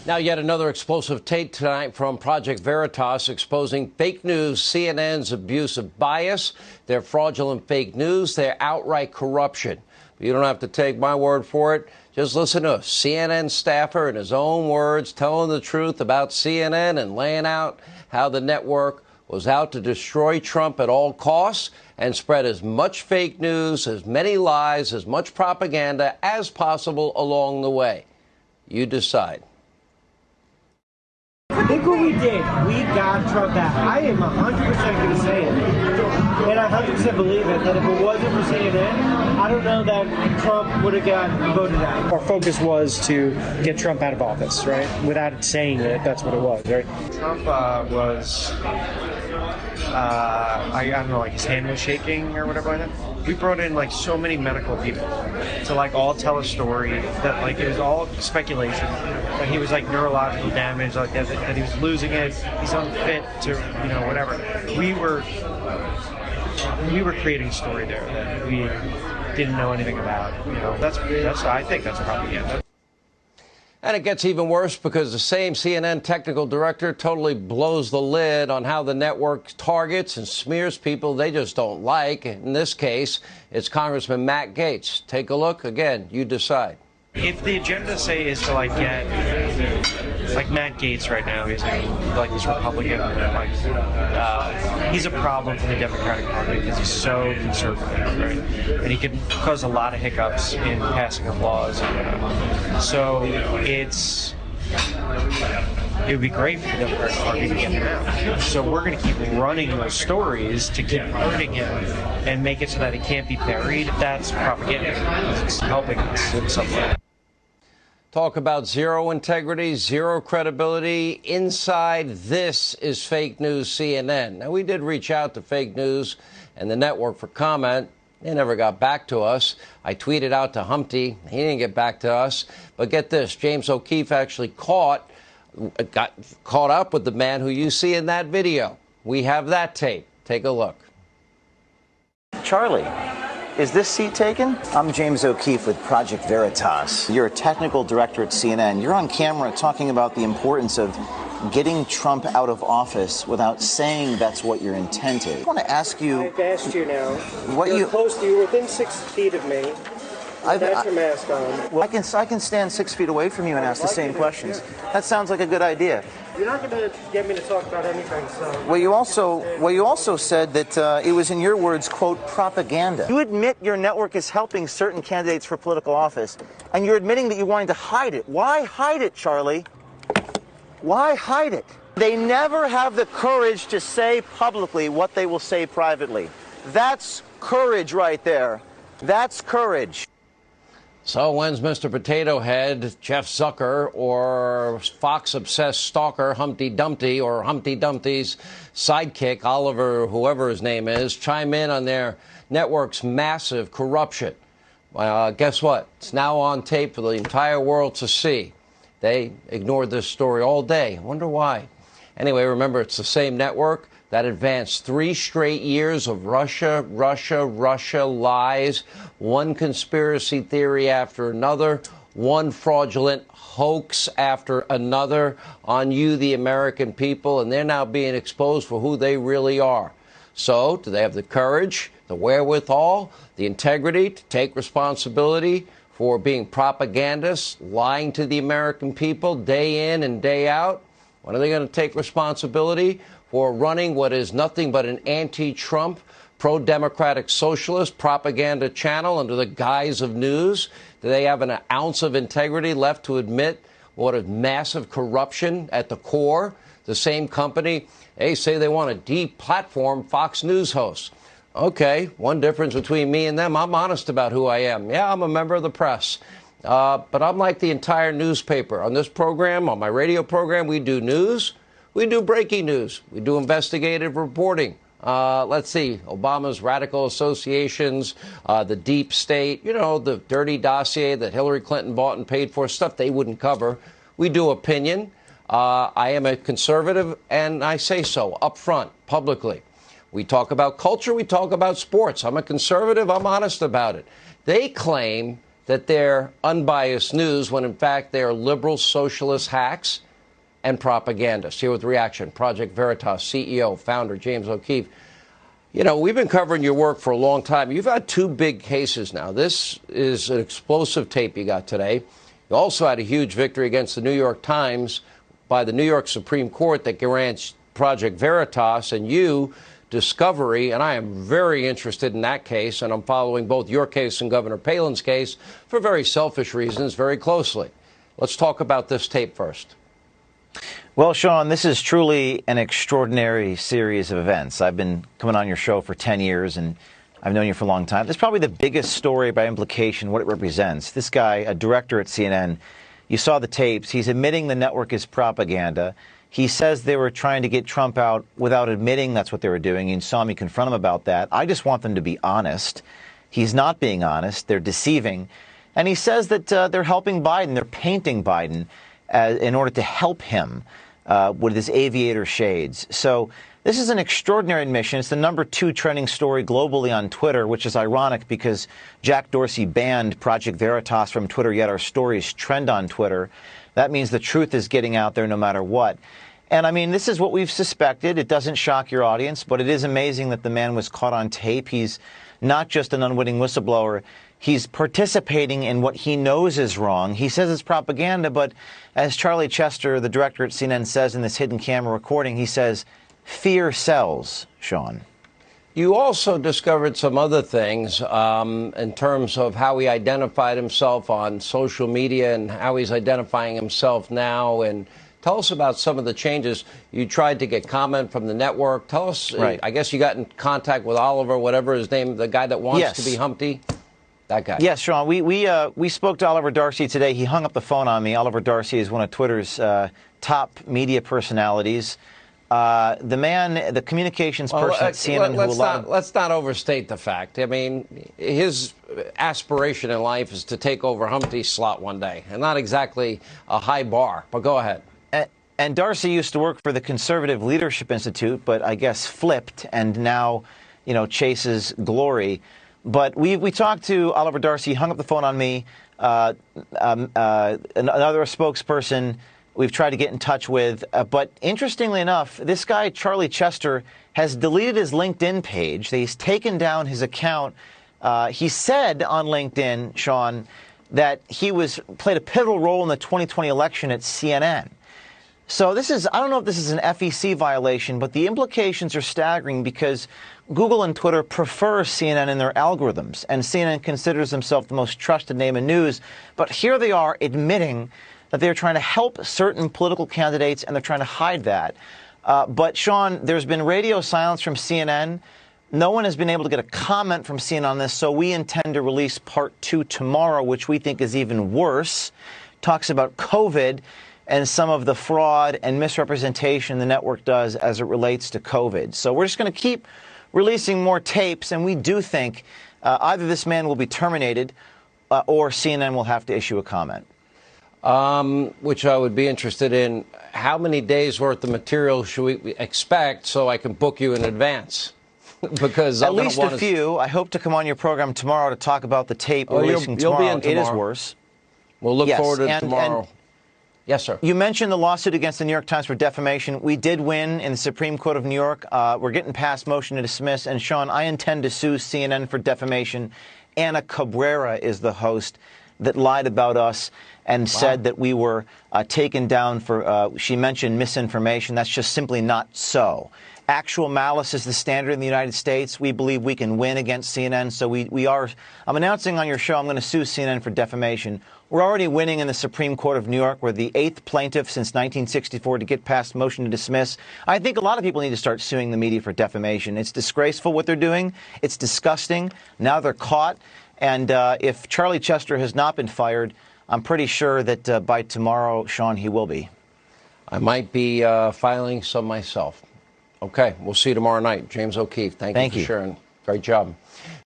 Now, yet another explosive take tonight from Project Veritas exposing fake news, CNN's abuse of bias, their fraudulent fake news, their outright corruption. But you don't have to take my word for it. Just listen to a CNN staffer in his own words telling the truth about CNN and laying out how the network was out to destroy Trump at all costs and spread as much fake news, as many lies, as much propaganda as possible along the way. You decide. Look what we did. We got Trump back. I am 100% going to say it. And I 100% believe it, that if it wasn't for CNN, I don't know that Trump would have got voted out. Our focus was to get Trump out of office, right? Without saying it, that's what it was, right? Trump was, I don't know, like his hand was shaking or whatever like that. We brought in like so many medical people to like all tell a story that like it was all speculation, that he was like neurological damage, like that he was losing it, he's unfit to, you know, whatever. We were creating a story there that we didn't know anything about. You know, that's I think that's propaganda. And it gets even worse because the same CNN technical director totally blows the lid on how the network targets and smears people they just don't like. In this case, it's Congressman Matt Gaetz. Take a look. Again, you decide. If the agenda, say, is to like get like Matt Gaetz right now, he's like this Republican, like he's a problem for the Democratic Party because he's so conservative, right? And he can cause a lot of hiccups in passing of laws. So it would be great for the Democratic Party to get him out. So we're going to keep running those stories to keep hurting him and make it so that it can't be buried. That's propaganda. It's helping us in some way. Talk about zero integrity, zero credibility. Inside this is fake news CNN. Now, we did reach out to fake news and the network for comment. They never got back to us. I tweeted out to Humpty. He didn't get back to us. But get this, James O'Keefe actually got caught up with the man who you see in that video. We have that tape. Take a look. Charlie, is this seat taken? I'm James O'Keefe with Project Veritas. You're a technical director at CNN. You're on camera talking about the importance of getting Trump out of office without saying that's what your intent is. I want to ask you... I've asked you now. What you're close to you, within 6 feet of me. That's your mask on. Well, I can stand 6 feet away from you and ask the same questions. That sounds like a good idea. You're not going to get me to talk about anything, so... Well, you also said that it was, in your words, quote, propaganda. You admit your network is helping certain candidates for political office, and you're admitting that you're wanting to hide it. Why hide it, Charlie? Why hide it? They never have the courage to say publicly what they will say privately. That's courage right there. That's courage. So when's Mr. Potato Head, Jeff Zucker, or Fox-obsessed stalker Humpty Dumpty, or Humpty Dumpty's sidekick, Oliver, whoever his name is, chime in on their network's massive corruption? Guess what? It's now on tape for the entire world to see. They ignored this story all day. I wonder why. Anyway, remember, it's the same network that advanced 3 straight years of Russia lies, one conspiracy theory after another, one fraudulent hoax after another on you, the American people, and they're now being exposed for who they really are. So, do they have the courage, the wherewithal, the integrity to take responsibility for being propagandists, lying to the American people day in and day out? When are they going to take responsibility for running what is nothing but an anti-Trump, pro-democratic socialist propaganda channel under the guise of news? Do they have an ounce of integrity left to admit what is massive corruption at the core? The same company, they say they want to de-platform Fox News hosts. Okay, one difference between me and them, I'm honest about who I am. Yeah, I'm a member of the press. But I'm like the entire newspaper. On this program, on my radio program, we do news. We do breaking news. We do investigative reporting. Let's see, Obama's radical associations, the deep state, the dirty dossier that Hillary Clinton bought and paid for, stuff they wouldn't cover. We do opinion. I am a conservative, and I say so up front, publicly. We talk about culture. We talk about sports. I'm a conservative. I'm honest about it. They claim that they're unbiased news when, in fact, they are liberal socialist hacks and propagandists. Here with reaction, Project Veritas CEO, founder James O'Keefe. You know, we've been covering your work for a long time. You've had two big cases now. This is an explosive tape you got today. You also had a huge victory against the New York Times by the New York Supreme Court that grants Project Veritas and you discovery, and I am very interested in that case, and I'm following both your case and Governor Palin's case for very selfish reasons very closely. Let's talk about this tape first. Well, Sean, this is truly an extraordinary series of events. I've been coming on your show for 10 years, and I've known you for a long time. This is probably the biggest story by implication, what it represents. This guy, a director at CNN, you saw the tapes. He's admitting the network is propaganda. He says they were trying to get Trump out without admitting that's what they were doing. You saw me confront him about that. I just want them to be honest. He's not being honest. They're deceiving. And he says that they're helping Biden. They're painting Biden in order to help him with his aviator shades. So this is an extraordinary admission. It's the #2 trending story globally on Twitter, which is ironic because Jack Dorsey banned Project Veritas from Twitter, yet our stories trend on Twitter. That means the truth is getting out there no matter what. And I mean, this is what we've suspected. It doesn't shock your audience, but it is amazing that the man was caught on tape. He's not just an unwitting whistleblower. He's participating in what he knows is wrong. He says it's propaganda, but as Charlie Chester, the director at CNN, says in this hidden camera recording, he says, fear sells, Sean. You also discovered some other things in terms of how he identified himself on social media and how he's identifying himself now. And tell us about some of the changes. You tried to get comment from the network. Tell us, right. I guess you got in contact with Oliver, whatever his name, the guy that wants to be Humpty. That guy. Yes, Sean. We spoke to Oliver Darcy today. He hung up the phone on me. Oliver Darcy is one of Twitter's top media personalities. The man, the communications person at CNN. Let's not overstate the fact. I mean, his aspiration in life is to take over Humpty's slot one day, and not exactly a high bar. But go ahead. And Darcy used to work for the Conservative Leadership Institute, but I guess flipped and now, chases glory. But we talked to Oliver Darcy. He hung up the phone on me. Another spokesperson we've tried to get in touch with. But interestingly enough, this guy, Charlie Chester, has deleted his LinkedIn page. He's taken down his account. He said on LinkedIn, Sean, that he played a pivotal role in the 2020 election at CNN. So I don't know if this is an FEC violation, but the implications are staggering because Google and Twitter prefer CNN in their algorithms, and CNN considers themselves the most trusted name in news. But here they are admitting that they're trying to help certain political candidates, and they're trying to hide that. But, Sean, there's been radio silence from CNN. No one has been able to get a comment from CNN on this, so we intend to release part 2 tomorrow, which we think is even worse. Talks about COVID and some of the fraud and misrepresentation the network does as it relates to COVID. So we're just going to keep releasing more tapes, and we do think either this man will be terminated or CNN will have to issue a comment. Which I would be interested in. How many days worth of material should we expect so I can book you in advance? Because at least a few. I hope to come on your program tomorrow to talk about the tape we're releasing tomorrow. You'll be in tomorrow. It is worse. We'll look forward to tomorrow. Yes, sir. You mentioned the lawsuit against the New York Times for defamation. We did win in the Supreme Court of New York. We're getting past motion to dismiss. And, Sean, I intend to sue CNN for defamation. Ana Cabrera is the host that lied about us and said that we were taken down for, she mentioned misinformation. That's just simply not so. Actual malice is the standard in the United States. We believe we can win against CNN. So I'm announcing on your show I'm going to sue CNN for defamation. We're already winning in the Supreme Court of New York. We're the 8th plaintiff since 1964 to get past motion to dismiss. I think a lot of people need to start suing the media for defamation. It's disgraceful what they're doing. It's disgusting. Now they're caught. And if Charlie Chester has not been fired, I'm pretty sure that by tomorrow, Sean, he will be. I might be filing some myself. Okay, we'll see you tomorrow night. James O'Keefe, thank you for sharing. Great job.